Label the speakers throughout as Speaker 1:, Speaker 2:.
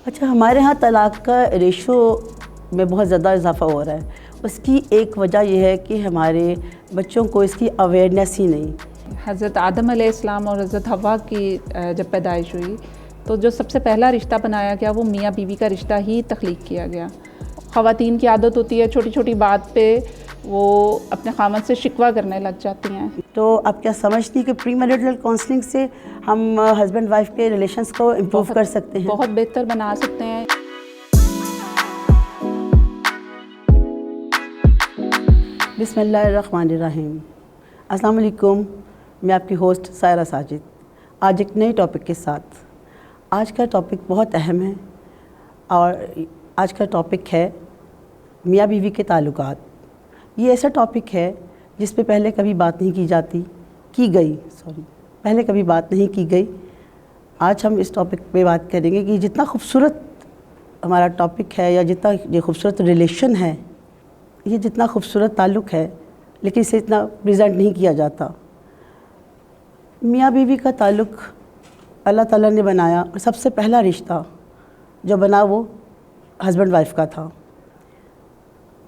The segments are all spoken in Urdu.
Speaker 1: اچھا، ہمارے ہاں طلاق کا ریشو میں بہت زیادہ اضافہ ہو رہا ہے. اس کی ایک وجہ یہ ہے کہ ہمارے بچوں کو اس کی اویئرنیس ہی نہیں.
Speaker 2: حضرت آدم علیہ السلام اور حضرت حوا کی جب پیدائش ہوئی تو جو سب سے پہلا رشتہ بنایا گیا وہ میاں بیوی کا رشتہ ہی تخلیق کیا گیا. خواتین کی عادت ہوتی ہے چھوٹی چھوٹی بات پہ وہ اپنے خامد سے شکوہ کرنے لگ جاتی ہیں.
Speaker 1: تو آپ کیا سمجھتی ہیں کہ پری میرٹل کاؤنسلنگ سے ہم ہسبینڈ وائف کے ریلیشنس کو امپروو کر سکتے ہیں؟
Speaker 2: بہت بہتر بنا سکتے ہیں.
Speaker 1: بسم اللہ الرحمن الرحیم. السلام علیکم، میں آپ کی ہوسٹ سائرہ ساجد، آج ایک نئے ٹاپک کے ساتھ. آج کا ٹاپک بہت اہم ہے اور آج کا ٹاپک ہے میاں بیوی کے تعلقات. یہ ایسا ٹاپک ہے جس پہ پہلے کبھی بات نہیں پہلے کبھی بات نہیں کی گئی. آج ہم اس ٹاپک پہ بات کریں گے کہ جتنا خوبصورت ہمارا ٹاپک ہے یا جتنا یہ خوبصورت ریلیشن ہے، یہ جتنا خوبصورت تعلق ہے، لیکن اسے اتنا پریزنٹ نہیں کیا جاتا. میاں بیوی کا تعلق اللہ تعالیٰ نے بنایا اور سب سے پہلا رشتہ جو بنا وہ ہسبینڈ وائف کا تھا.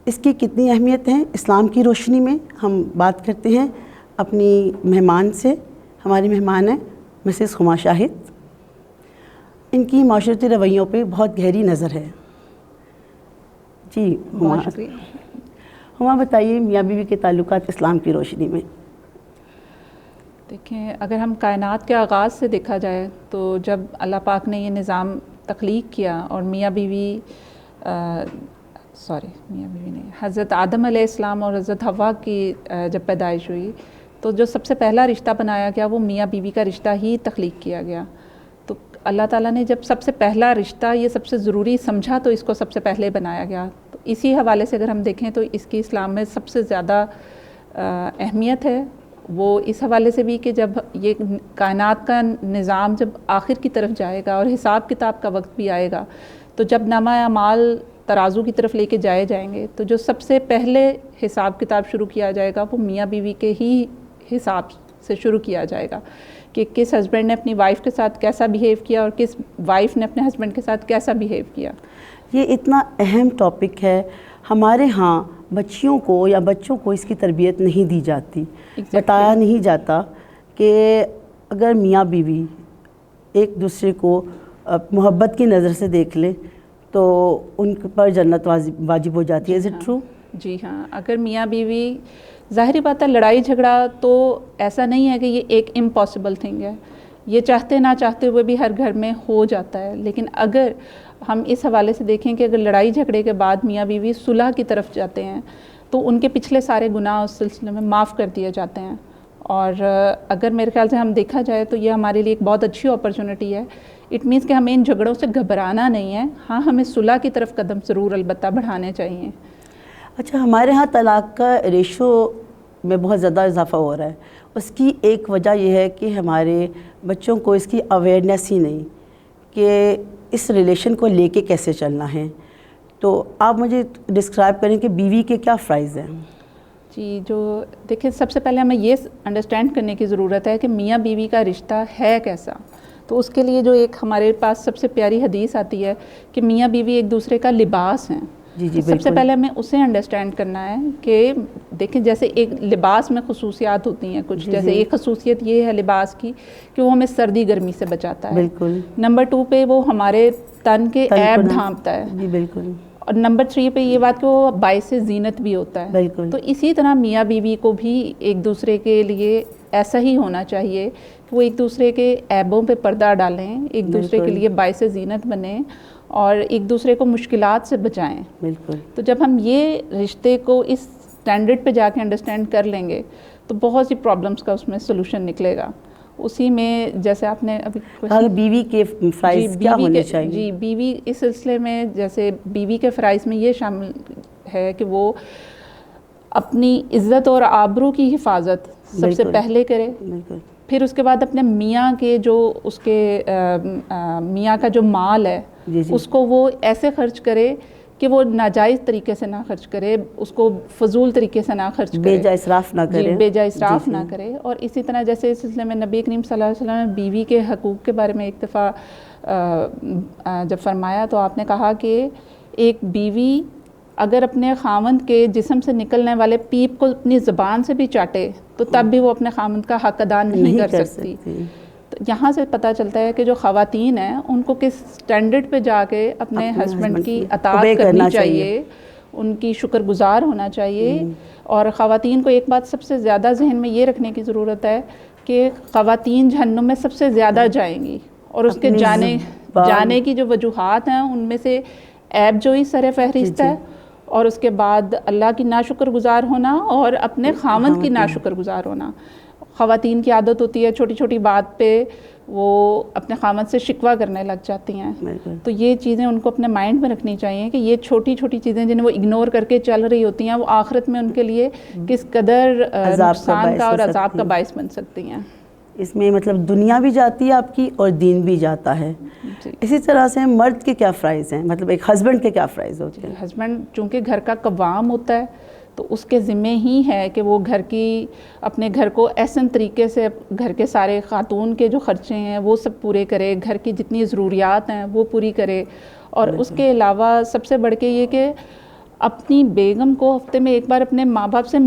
Speaker 1: اس کی کتنی اہمیت ہے اسلام کی روشنی میں ہم بات کرتے ہیں اپنی مہمان سے. ہماری مہمان ہیں مسز ہما شاہد. ان کی معاشرتی رویوں پہ بہت گہری نظر ہے. جی ہما،
Speaker 2: بہت شکریہ.
Speaker 1: ہما بتائیے میاں بیوی کے تعلقات اسلام کی روشنی میں.
Speaker 2: دیکھیں، اگر ہم کائنات کے آغاز سے دیکھا جائے تو جب اللہ پاک نے یہ نظام تخلیق کیا اور میاں بیوی نہیں، حضرت آدم علیہ السلام اور حضرت حوا کی جب پیدائش ہوئی تو جو سب سے پہلا رشتہ بنایا گیا وہ میاں بیوی کا رشتہ ہی تخلیق کیا گیا. تو اللہ تعالیٰ نے جب سب سے پہلا رشتہ یہ سب سے ضروری سمجھا تو اس کو سب سے پہلے بنایا گیا. تو اسی حوالے سے اگر ہم دیکھیں تو اس کی اسلام میں سب سے زیادہ اہمیت ہے. وہ اس حوالے سے بھی کہ جب یہ کائنات کا نظام جب آخر کی طرف جائے گا اور حساب کتاب کا وقت بھی آئے گا تو جب نامہ اعمال ترازو کی طرف لے کے جائے جائیں گے تو جو سب سے پہلے حساب کتاب شروع کیا جائے گا وہ میاں بیوی کے ہی حساب سے شروع کیا جائے گا کہ کس ہسبینڈ نے اپنی وائف کے ساتھ کیسا بیہیو کیا اور کس وائف نے اپنے ہسبینڈ کے ساتھ کیسا بیہیو کیا.
Speaker 1: یہ اتنا اہم ٹاپک ہے. ہمارے ہاں بچیوں کو یا بچوں کو اس کی تربیت نہیں دی جاتی. بتایا نہیں جاتا کہ اگر میاں بیوی ایک دوسرے کو محبت کی نظر سے دیکھ لیں تو ان پر جنت واجب ہو جاتی ہے. Is it true?
Speaker 2: جی ہاں، اگر میاں بیوی، ظاہری بات ہے لڑائی جھگڑا تو ایسا نہیں ہے کہ یہ ایک امپاسبل تھنگ ہے، یہ چاہتے نہ چاہتے ہوئے بھی ہر گھر میں ہو جاتا ہے. لیکن اگر ہم اس حوالے سے دیکھیں کہ اگر لڑائی جھگڑے کے بعد میاں بیوی صلح کی طرف جاتے ہیں تو ان کے پچھلے سارے گناہ اس سلسلے میں معاف کر دیے جاتے ہیں. اور اگر میرے خیال سے ہم دیکھا جائے تو یہ ہمارے لیے ایک بہت اچھی اپرچونٹی ہے. اٹ مینس کہ ہمیں ان جھگڑوں سے گھبرانا نہیں ہے. ہاں، ہمیں صلح کی طرف قدم ضرور البتہ بڑھانے چاہیے.
Speaker 1: اچھا، ہمارے ہاں طلاق کا ریشو میں بہت زیادہ اضافہ ہو رہا ہے. اس کی ایک وجہ یہ ہے کہ ہمارے بچوں کو اس کی اویئرنیس ہی نہیں کہ اس ریلیشن کو لے کے کیسے چلنا ہے. تو آپ مجھے ڈسکرائب کریں کہ بیوی کے کیا فرائض ہیں؟
Speaker 2: جی، جو دیکھیں سب سے پہلے ہمیں یہ انڈرسٹینڈ کرنے کی ضرورت ہے کہ میاں بیوی کا رشتہ ہے کیسا. تو اس کے لیے جو ایک ہمارے پاس سب سے پیاری حدیث آتی ہے کہ میاں بیوی ایک دوسرے کا لباس ہیں.
Speaker 1: جی جی،
Speaker 2: سب سے پہلے ہمیں اسے انڈرسٹینڈ کرنا ہے کہ دیکھیں جیسے ایک لباس میں خصوصیات ہوتی ہیں کچھ، جیسے ایک خصوصیت یہ ہے لباس کی کہ وہ ہمیں سردی گرمی سے بچاتا ہے.
Speaker 1: بالکل.
Speaker 2: نمبر 2 پہ وہ ہمارے تن کے عیب ڈھانپتا ہے.
Speaker 1: جی بالکل.
Speaker 2: اور نمبر 3 پہ یہ بات کہ وہ باعث زینت بھی ہوتا ہے.
Speaker 1: بالکل.
Speaker 2: تو اسی طرح میاں بیوی کو بھی ایک دوسرے کے لیے ایسا ہی ہونا چاہیے کہ وہ ایک دوسرے کے عیبوں پہ پردہ ڈالیں، ایک دوسرے کے لیے باعث زینت بنیں اور ایک دوسرے کو مشکلات سے بچائیں.
Speaker 1: بالکل.
Speaker 2: تو جب ہم یہ رشتے کو اس سٹینڈرڈ پہ جا کے انڈرسٹینڈ کر لیں گے تو بہت سی پرابلمس کا اس میں سلوشن نکلے گا. اسی میں جیسے آپ نے ابھی
Speaker 1: بیوی کے فرائض کیا ہونے چاہیے؟
Speaker 2: جی، بیوی اس سلسلے میں جیسے بیوی کے فرائض میں یہ شامل ہے کہ وہ اپنی عزت اور آبرو کی حفاظت سب سے پہلے کرے.
Speaker 1: بالکل.
Speaker 2: پھر اس کے بعد اپنے میاں کے جو اس کے میاں کا جو مال ہے اس کو وہ ایسے خرچ کرے کہ وہ ناجائز طریقے سے نہ خرچ کرے, اس کو فضول طریقے سے نہ خرچ کرے,
Speaker 1: بے جا اسراف نہ کرے,
Speaker 2: بے جا اسراف نہ کرے. اور اسی طرح جیسے اس سلسلے میں نبی کریم صلی اللہ علیہ وسلم نے بیوی کے حقوق کے بارے میں ایک دفعہ جب فرمایا تو آپ نے کہا کہ ایک بیوی اگر اپنے خاوند کے جسم سے نکلنے والے پیپ کو اپنی زبان سے بھی چاٹے تو تب بھی وہ اپنے خاوند کا حق ادا نہیں کر سکتی. یہاں سے پتہ چلتا ہے کہ جو خواتین ہیں ان کو کس سٹینڈرڈ پہ جا کے اپنے ہسبینڈ کی اطاعت کرنی چاہیے, ان کی شکر گزار ہونا چاہیے. اور خواتین کو ایک بات سب سے زیادہ ذہن میں یہ رکھنے کی ضرورت ہے کہ خواتین جہنم میں سب سے زیادہ جائیں گی, اور اس کے جانے کی جو وجوہات ہیں ان میں سے عیب جوئی سر فہرست ہے, اور اس کے بعد اللہ کی ناشکر گزار ہونا اور اپنے خاوند کی ناشکر گزار ہونا. خواتین کی عادت ہوتی ہے چھوٹی چھوٹی بات پہ وہ اپنے خاوند سے شکوہ کرنے لگ جاتی ہیں. تو یہ چیزیں ان کو اپنے مائنڈ میں رکھنی چاہیے کہ یہ چھوٹی چھوٹی چیزیں جنہیں وہ اگنور کر کے چل رہی ہوتی ہیں وہ آخرت میں ان کے لیے کس قدر نقصان کا اور عذاب کا باعث بن سکتی ہیں.
Speaker 1: اس میں مطلب دنیا بھی جاتی ہے آپ کی اور دین بھی جاتا ہے. اسی طرح سے مرد کے کیا فرائض ہیں, مطلب ایک ہسبینڈ کے کیا فرائض ہوتے ہیں؟
Speaker 2: ہسبینڈ چونکہ گھر کا قوام ہوتا ہے تو اس کے ذمے ہی ہے کہ وہ اپنے گھر کو احسن طریقے سے گھر کے سارے خاتون کے جو خرچے ہیں وہ سب پورے کرے, گھر کی جتنی ضروریات ہیں وہ پوری کرے. اور اس کے علاوہ سب سے بڑھ کے یہ کہ اپنی بیگم کو ہفتے میں ایک بار اپنے ماں باپ سے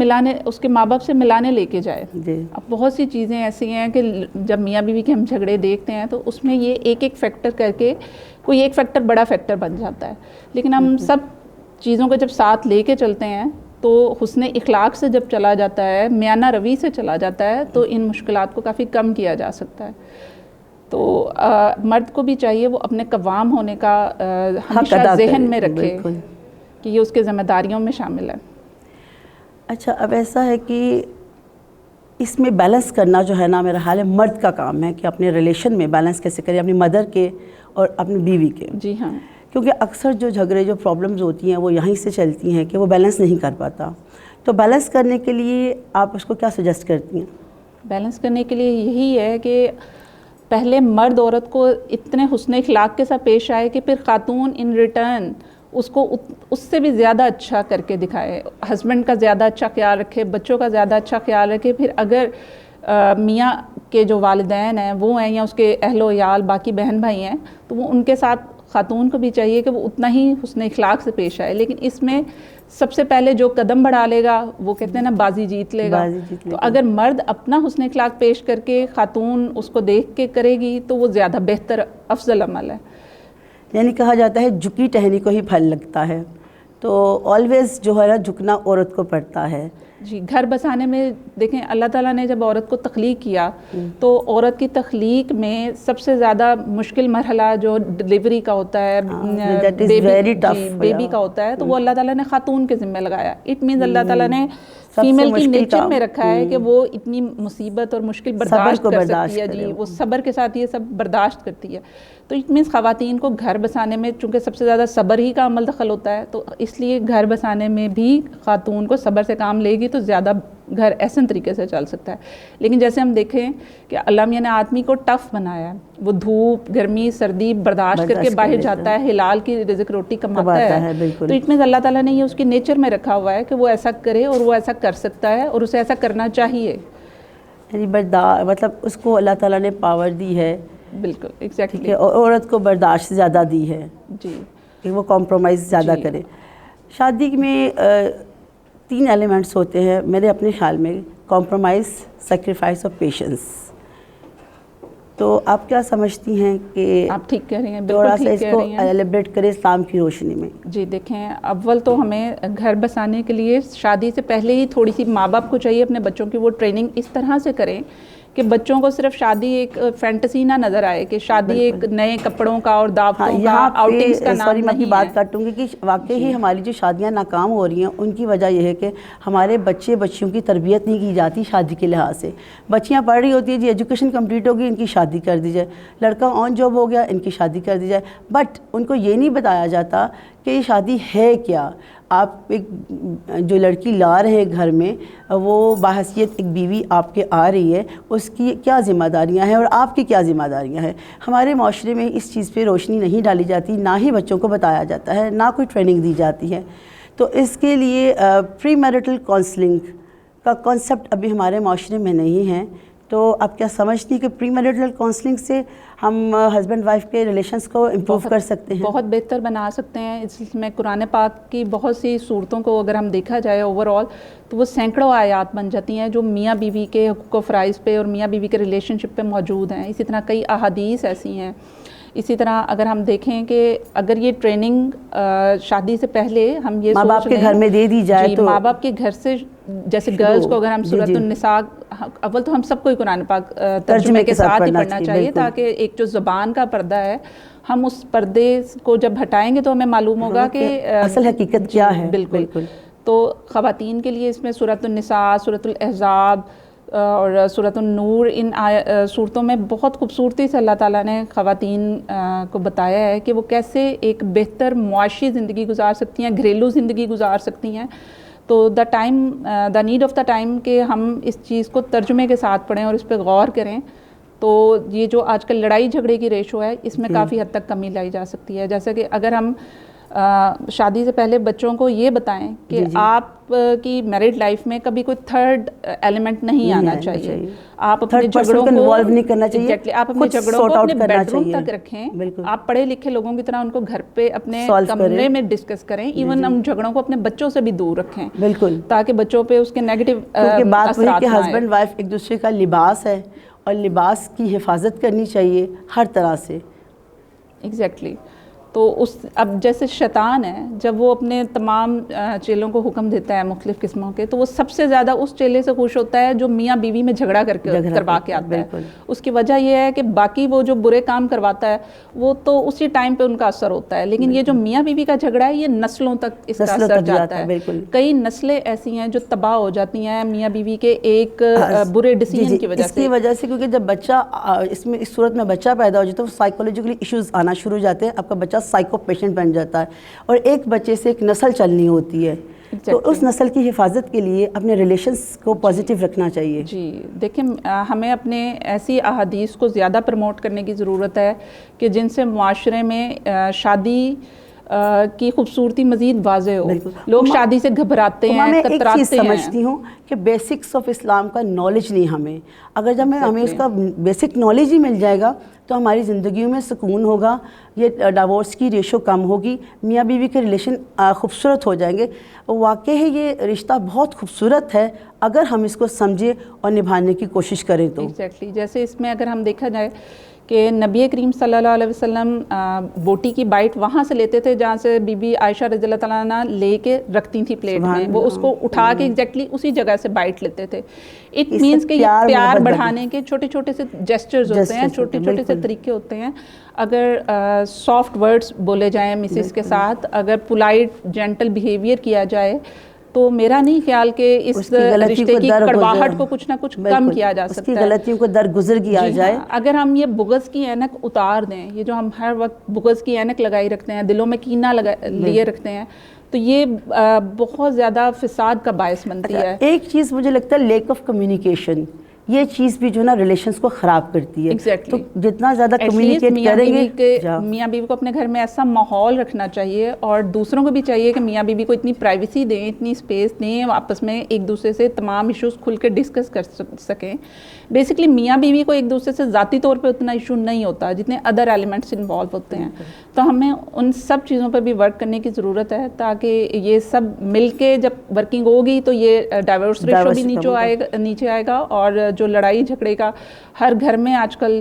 Speaker 2: اس کے ماں باپ سے ملانے لے کے جائے. اب بہت سی چیزیں ایسی ہیں کہ جب میاں بیوی کے ہم جھگڑے دیکھتے ہیں تو اس میں یہ ایک فیکٹر کر کے کوئی ایک فیکٹر بڑا فیکٹر بن جاتا ہے, لیکن ہم سب چیزوں کو جب ساتھ لے کے چلتے ہیں تو حسن اخلاق سے جب چلا جاتا ہے, میانہ روی سے چلا جاتا ہے, تو ان مشکلات کو کافی کم کیا جا سکتا ہے. تو مرد کو بھی چاہیے وہ اپنے قوام ہونے کا ہمیشہ ذہن میں رکھے کہ یہ اس کے ذمہ داریوں میں شامل ہے.
Speaker 1: اچھا, اب ایسا ہے کہ اس میں بیلنس کرنا جو ہے نا میرا خیال ہے مرد کا کام ہے کہ اپنے ریلیشن میں بیلنس کیسے کرے, اپنی مدر کے اور اپنی بیوی کے.
Speaker 2: جی ہاں,
Speaker 1: کیونکہ اکثر جو جھگڑے جو پرابلمز ہوتی ہیں وہ یہیں سے چلتی ہیں کہ وہ بیلنس نہیں کر پاتا. تو بیلنس کرنے کے لیے آپ اس کو کیا سجیسٹ کرتی ہیں؟
Speaker 2: بیلنس کرنے کے لیے یہی ہے کہ پہلے مرد عورت کو اتنے حسن اخلاق کے ساتھ پیش آئے کہ پھر خاتون ان ریٹرن اس سے بھی زیادہ اچھا کر کے دکھائے, ہسبینڈ کا زیادہ اچھا خیال رکھے, بچوں کا زیادہ اچھا خیال رکھے. پھر اگر میاں کے جو والدین ہیں وہ ہیں یا اس کے اہل و عیال باقی بہن بھائی ہیں تو وہ ان کے ساتھ خاتون کو بھی چاہیے کہ وہ اتنا ہی حسن اخلاق سے پیش آئے. لیکن اس میں سب سے پہلے جو قدم بڑھا لے گا وہ کہتے ہیں نا بازی جیت لے گا. تو اگر مرد اپنا حسن اخلاق پیش کر کے خاتون اس کو دیکھ کے کرے گی تو وہ زیادہ بہتر افضل عمل ہے.
Speaker 1: یعنی کہا جاتا ہے جھکی ٹہنی کو ہی پھل لگتا ہے, تو آلویز جو ہے نا جھکنا عورت کو پڑتا ہے.
Speaker 2: جی, گھر بسانے میں دیکھیں اللہ تعالیٰ نے جب عورت کو تخلیق کیا تو عورت کی تخلیق میں سب سے زیادہ مشکل مرحلہ جو ڈلیوری کا ہوتا ہے, بیبی کا ہوتا ہے, تو وہ اللہ تعالیٰ نے خاتون کے ذمہ لگایا. اٹ مینز اللہ تعالیٰ نے فیمیل کی نیچر میں رکھا ہے کہ وہ اتنی مصیبت اور مشکل برداشت کر سکتی ہے. جی, وہ صبر کے ساتھ یہ سب برداشت کرتی ہے. تو اٹ مینس خواتین کو گھر بسانے میں چونکہ سب سے زیادہ صبر ہی کا عمل دخل ہوتا ہے, تو اس لیے گھر بسانے میں بھی خاتون کو صبر سے کام لے گی تو زیادہ گھر احسن طریقے سے چل سکتا ہے. لیکن جیسے ہم دیکھیں کہ اللہ میاں نے آدمی کو ٹف بنایا ہے, وہ دھوپ گرمی سردی برداشت کر کے باہر جاتا ہے, حلال کی رزق روٹی کماتا ہے. تو اٹ مینس اللہ تعالیٰ نے یہ اس کی نیچر میں رکھا ہوا ہے کہ وہ ایسا کرے اور وہ ایسا کر سکتا ہے اور اسے ایسا کرنا چاہیے.
Speaker 1: یعنی مطلب اس کو اللہ تعالیٰ نے پاور دی ہے.
Speaker 2: بالکل ایگزیکٹلی,
Speaker 1: عورت کو برداشت زیادہ دی ہے.
Speaker 2: جی,
Speaker 1: کہ وہ کمپرومائز زیادہ کرے. شادی میں 3 ایلیمنٹس ہوتے ہیں میرے اپنے خیال میں, کمپرومائز, سیکریفائس اور پیشنس. تو آپ کیا سمجھتی ہیں کہ
Speaker 2: آپ ٹھیک کہہ رہی ہیں,
Speaker 1: تھوڑا
Speaker 2: بالکل
Speaker 1: سا
Speaker 2: ٹھیک
Speaker 1: اس
Speaker 2: کہہ
Speaker 1: کو
Speaker 2: رہی ہیں.
Speaker 1: ایلیبریٹ کرے اسلام کی روشنی میں؟
Speaker 2: جی دیکھیں, اول تو ہمیں گھر بسانے کے لیے شادی سے پہلے ہی تھوڑی سی ماں باپ کو چاہیے اپنے بچوں کی وہ ٹریننگ اس طرح سے کریں کہ بچوں کو صرف شادی ایک فینٹسی نہ نظر آئے کہ شادی ایک نئے کپڑوں کا اور دعوتوں کا, آؤٹنگز کا نام نہیں ہے.
Speaker 1: میں بات کاٹوں گی کہ واقعی ہی ہماری جو شادیاں ناکام ہو رہی ہیں ان کی وجہ یہ ہے کہ ہمارے بچیوں کی تربیت نہیں کی جاتی شادی کے لحاظ سے. بچیاں پڑھ رہی ہوتی ہیں, جی ایجوکیشن کمپلیٹ ہوگی, ان کی شادی کر دی جائے. لڑکا آن جاب ہو گیا, ان کی شادی کر دی جائے. بٹ ان کو یہ نہیں بتایا جاتا کہ یہ شادی ہے کیا. آپ ایک جو لڑکی لا رہے ہیں گھر میں وہ باحثیت ایک بیوی آپ کے آ رہی ہے، اس کی کیا ذمہ داریاں ہیں اور آپ کی کیا ذمہ داریاں ہیں. ہمارے معاشرے میں اس چیز پہ روشنی نہیں ڈالی جاتی، نہ ہی بچوں کو بتایا جاتا ہے، نہ کوئی ٹریننگ دی جاتی ہے. تو اس کے لیے پری میرٹل کاؤنسلنگ کا کانسیپٹ ابھی ہمارے معاشرے میں نہیں ہے. تو آپ کیا سمجھتی ہیں کہ پری میرٹل کاؤنسلنگ سے ہم ہسبینڈ وائف کے ریلیشنس کو امپروو کر سکتے ہیں؟
Speaker 2: بہت بہتر بنا سکتے ہیں. اس میں قرآن پاک کی بہت سی صورتوں کو اگر ہم دیکھا جائے اوور آل تو وہ سینکڑوں آیات بن جاتی ہیں جو میاں بیوی کے حقوق و فرائض پہ اور میاں بیوی کے ریلیشن شپ پہ موجود ہیں. اسی طرح کئی احادیث ایسی ہیں. اسی طرح اگر ہم دیکھیں کہ اگر یہ ٹریننگ شادی سے پہلے ہم یہ
Speaker 1: ماں باپ کے گھر میں دے دی جائے تو
Speaker 2: ماں باپ کے گھر سے، جیسے گرلز کو اگر ہم سورۃ النساء، اول تو ہم سب کو قرآن پاک ترجمے کے ساتھ ہی پڑھنا چاہیے تاکہ ایک جو زبان کا پردہ ہے ہم اس پردے کو جب ہٹائیں گے تو ہمیں معلوم ہوگا کہ
Speaker 1: اصل حقیقت کیا ہے.
Speaker 2: بالکل. تو خواتین کے لیے اس میں سورۃ النساء، سورۃ الاحزاب اور سورۃ النور، ان صورتوں میں بہت خوبصورتی سے اللہ تعالیٰ نے خواتین کو بتایا ہے کہ وہ کیسے ایک بہتر معاشی زندگی گزار سکتی ہیں، گھریلو زندگی گزار سکتی ہیں. تو the need of the time کہ ہم اس چیز کو ترجمے کے ساتھ پڑھیں اور اس پہ غور کریں. تو یہ جو آج کل لڑائی جھگڑے کی ریشو ہے اس میں کافی حد تک کمی لائی جا سکتی ہے. جیسے کہ اگر ہم شادی سے پہلے بچوں کو یہ بتائیں کہ آپ کی میرڈ لائف میں کبھی کوئی تھرڈ ایلیمنٹ نہیں آنا چاہیے، آپ اپنے جھگڑوں کو
Speaker 1: انوالو نہیں کرنا چاہیے،
Speaker 2: آپ اپنے جھگڑوں کو اپنے بیڈ روم تک رکھیں. آپ پڑھے لکھے لوگوں کی طرح ان کو گھر پہ اپنے کمرے میں ڈسکس کریں. ایون ہم جھگڑوں کو اپنے بچوں سے بھی دور رکھیں،
Speaker 1: بالکل،
Speaker 2: تاکہ بچوں پہ اس کے نیگیٹو
Speaker 1: بات وہی کہ ہسبینڈ وائف ایک دوسرے کا لباس ہے اور لباس کی حفاظت کرنی چاہیے ہر طرح سے.
Speaker 2: ایگزیکٹلی. تو اس اب جیسے شیطان ہے جب وہ اپنے تمام چیلوں کو حکم دیتا ہے مختلف قسموں کے، تو وہ سب سے زیادہ اس چیلے سے خوش ہوتا ہے جو میاں بیوی میں جھگڑا کروا کے آتا ہے. اس کی وجہ یہ ہے کہ باقی وہ جو برے کام کرواتا ہے وہ تو اسی ٹائم پہ ان کا اثر ہوتا ہے، لیکن یہ جو میاں بیوی کا جھگڑا ہے یہ نسلوں تک اس کا اثر جاتا ہے. کئی نسلیں ایسی ہیں جو تباہ ہو جاتی ہیں میاں بیوی کے ایک برے ڈیسیژن کی وجہ سے.
Speaker 1: اس کی وجہ سے کیونکہ جب بچہ اس صورت میں بچہ پیدا ہو جاتا ہے تو سائیکولوجیکلی ایشوز آنا شروع ہو جاتے ہیں. آپ کا بچہ سائیکو پیشنٹ بن جاتا ہے اور ایک بچے سے ایک نسل چلنی ہوتی ہے. تو اس نسل کی حفاظت کے لیے اپنے ریلیشنز کو پازیٹیو رکھنا چاہیے.
Speaker 2: جی دیکھیں، ہمیں اپنے ایسی احادیث کو زیادہ پروموٹ کرنے کی ضرورت ہے کہ جن سے معاشرے میں شادی کی خوبصورتی مزید واضح ہو. لوگ شادی سے گھبراتے ہیں،
Speaker 1: میں ایک چیز
Speaker 2: کتراتے ہیں.
Speaker 1: سمجھتی ہوں کہ بیسکس آف اسلام کا نالج نہیں ہمیں. اگر جب ہمیں اس کا بیسک نالج ہی مل جائے گا تو ہماری زندگیوں میں سکون ہوگا، یہ ڈیورس کی ریشو کم ہوگی، میاں بیوی کے ریلیشن خوبصورت ہو جائیں گے. واقع ہے یہ رشتہ بہت خوبصورت ہے اگر ہم اس کو سمجھیں اور نبھانے کی کوشش کریں تو.
Speaker 2: ایگزیکٹلی. جیسے اس میں اگر ہم دیکھا جائے کہ نبی کریم صلی اللہ علیہ وسلم بوٹی کی بائٹ وہاں سے لیتے تھے جہاں سے بی بی عائشہ رضی اللہ تعالیٰ عنہ لے کے رکھتی تھیں پلیٹ میں، وہ اس کو اٹھا کے ایگزیکٹلی اسی جگہ سے بائٹ لیتے تھے. اٹ مینس کہ یہ پیار بڑھانے کے چھوٹے چھوٹے سے جیسچرز ہوتے ہیں، چھوٹے چھوٹے سے طریقے ہوتے ہیں. اگر سافٹ ورڈز بولے جائیں مسز کے ساتھ، اگر پولائٹ جینٹل بیہیویئر کیا جائے تو میرا نہیں خیال کہ اس رشتے کی کڑواہٹ کو کچھ نہ کچھ کم کیا جا سکتا ہے.
Speaker 1: اس کی غلطیوں کو درگزر کیا جائے.
Speaker 2: اگر ہم یہ بغض کی اینک اتار دیں، یہ جو ہم ہر وقت بغض کی اینک لگائی رکھتے ہیں، دلوں میں کینہ لیے رکھتے ہیں، تو یہ بہت زیادہ فساد کا باعث بنتی ہے.
Speaker 1: ایک چیز مجھے لگتا ہے لیک آف کمیونیکیشن، یہ چیز بھی جو نا ریلیشنز کو خراب کرتی ہے. تو جتنا زیادہ کمیونیکیٹ کریں گے،
Speaker 2: میاں بیوی کو اپنے گھر میں ایسا ماحول رکھنا چاہیے اور دوسروں کو بھی چاہیے کہ میاں بیوی کو اتنی پرائیویسی دیں، اتنی اسپیس دیں، آپس میں ایک دوسرے سے تمام ایشوز کھل کے ڈسکس کر سکیں. بیسکلی میاں بیوی کو ایک دوسرے سے ذاتی طور پہ اتنا ایشو نہیں ہوتا جتنے ادر ایلیمنٹس انوالو ہوتے ہیں. تو ہمیں ان سب چیزوں پہ بھی ورک کرنے کی ضرورت ہے تاکہ یہ سب مل کے جب ورکنگ ہوگی تو یہ ڈائیورس ریشو بھی نیچے آئے گا اور جو لڑائی جھگڑے کا ہر گھر میں آج کل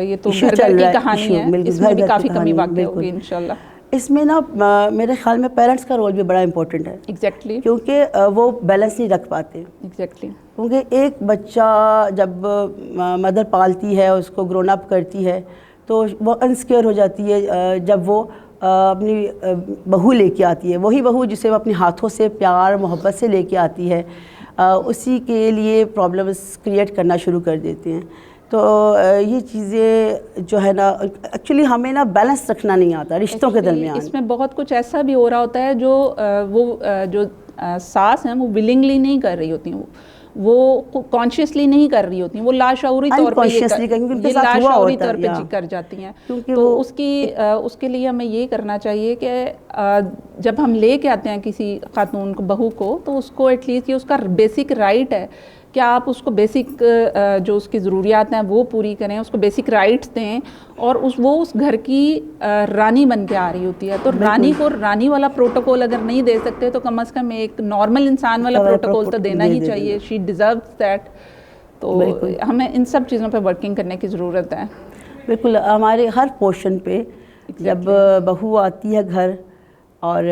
Speaker 2: یہ تو گھر گھر کی کہانی ہے، اس میں بھی کافی کمی واقع ہوگی انشاءاللہ.
Speaker 1: اس میں نا میرے خیال میں پیرنٹس کا رول بھی بڑا امپورٹنٹ ہے.
Speaker 2: ایگزیکٹلی.
Speaker 1: کیونکہ وہ بیلنس نہیں رکھ پاتے.
Speaker 2: ایگزیکٹلی.
Speaker 1: کیونکہ ایک بچہ جب مدر پالتی ہے، اس کو گرون اپ کرتی ہے تو وہ انسکیئر ہو جاتی ہے جب وہ اپنی بہو لے کے آتی ہے. وہی بہو جسے وہ اپنے ہاتھوں سے پیار محبت سے لے کے آتی ہے، اسی کے لیے پرابلمس کریٹ کرنا شروع کر دیتے ہیں. تو یہ چیزیں جو ہے نا ایکچولی ہمیں نا بیلنس رکھنا نہیں آتا رشتوں کے درمیان.
Speaker 2: اس میں بہت کچھ ایسا بھی ہو رہا ہوتا ہے جو ساس ہیں وہ ولنگلی نہیں کر رہی ہوتی ہیں, وہ کانشیسلی نہیں کر رہی ہوتی ہیں, وہ لاشعوری طور پہ کر جاتی ہیں. تو اس کے لیے ہمیں یہ کرنا چاہیے کہ جب ہم لے کے آتے ہیں کسی خاتون کو, بہو کو, تو اس کو ایٹ لیسٹ یہ اس کا بیسک رائٹ ہے کہ آپ اس کو بیسک جو اس کی ضروریات ہیں وہ پوری کریں, اس کو بیسک رائٹس دیں, اور وہ اس گھر کی رانی بن کے آ رہی ہوتی ہے. تو رانی کو رانی والا پروٹوکول اگر نہیں دے سکتے تو کم از کم ایک نارمل انسان والا پروٹوکول تو دینا ہی چاہیے. شی ڈیزروز دیٹ. تو ہمیں ان سب چیزوں پہ ورکنگ کرنے کی ضرورت ہے.
Speaker 1: بالکل. ہمارے ہر پورشن پہ جب بہو آتی ہے گھر, اور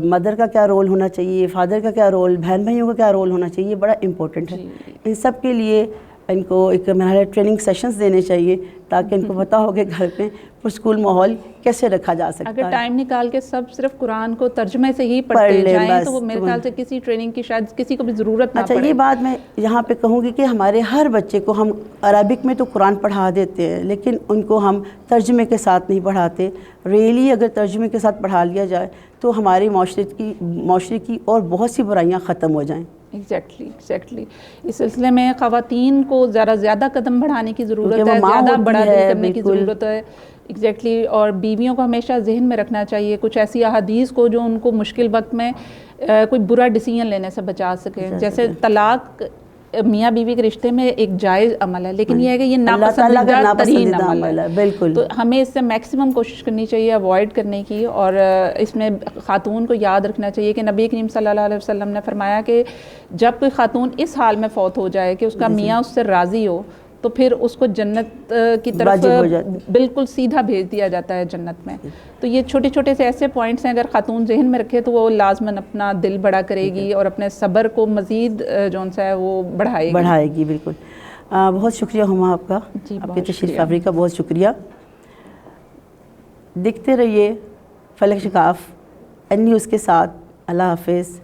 Speaker 1: مدر کا کیا رول ہونا چاہیے, فادر کا کیا رول, بہن بھائیوں کا کیا رول ہونا چاہیے, یہ بڑا امپورٹنٹ ہے. ان سب کے لیے ان کو ایک مرحلہ ٹریننگ سیشنز دینے چاہیے تاکہ ان کو پتہ ہو کہ گھر پہ پرسکون ماحول کیسے رکھا جا سکتا ہے.
Speaker 2: اگر ٹائم نکال کے سب صرف قرآن کو ترجمے سے ہی پڑھتے جائیں تو وہ میرے خیال سے کسی ٹریننگ کی شاید کسی کو بھی ضرورت نہ پڑے.
Speaker 1: اچھا, یہ بات میں یہاں پہ کہوں گی کہ ہمارے ہر بچے کو ہم عربک میں تو قرآن پڑھا دیتے ہیں, لیکن ان کو ہم ترجمے کے ساتھ نہیں پڑھاتے. ریئلی اگر ترجمے کے ساتھ پڑھا لیا جائے تو ہماری معاشرے کی اور بہت سی برائیاں ختم ہو جائیں.
Speaker 2: ایگزیکٹلی. اس سلسلے میں خواتین کو زیادہ قدم بڑھانے کی ضرورت ہے, زیادہ بڑا دل کرنے کی ضرورت ہے. ایگزیکٹلی. اور بیویوں کو ہمیشہ ذہن میں رکھنا چاہیے کچھ ایسی احادیث کو جو ان کو مشکل وقت میں کوئی برا ڈیسیژن لینے سے بچا سکے. جیسے طلاق میاں بیوی کے رشتے میں ایک جائز عمل ہے, لیکن یہ ہے کہ یہ ناپسندیدہ ترین عمل ہے.
Speaker 1: بالکل.
Speaker 2: تو ہمیں اس سے میکسیمم کوشش کرنی چاہیے اوائڈ کرنے کی. اور اس میں خاتون کو یاد رکھنا چاہیے کہ نبی کریم صلی اللہ علیہ وسلم نے فرمایا کہ جب کوئی خاتون اس حال میں فوت ہو جائے کہ اس کا میاں اس سے راضی ہو تو پھر اس کو جنت کی طرف بالکل سیدھا بھیج دیا جاتا ہے جنت میں. تو یہ چھوٹے چھوٹے سے ایسے پوائنٹس ہیں, اگر خاتون ذہن میں رکھے تو وہ لازماً اپنا دل بڑا کرے گی اور اپنے صبر کو مزید جون سا ہے وہ بڑھائے گی.
Speaker 1: بالکل. بہت شکریہ ہما آپ کا, آپ کی تشریف آوری کا بہت شکریہ. دیکھتے رہیے فلک شکاف این نیوز کے ساتھ. اللہ حافظ.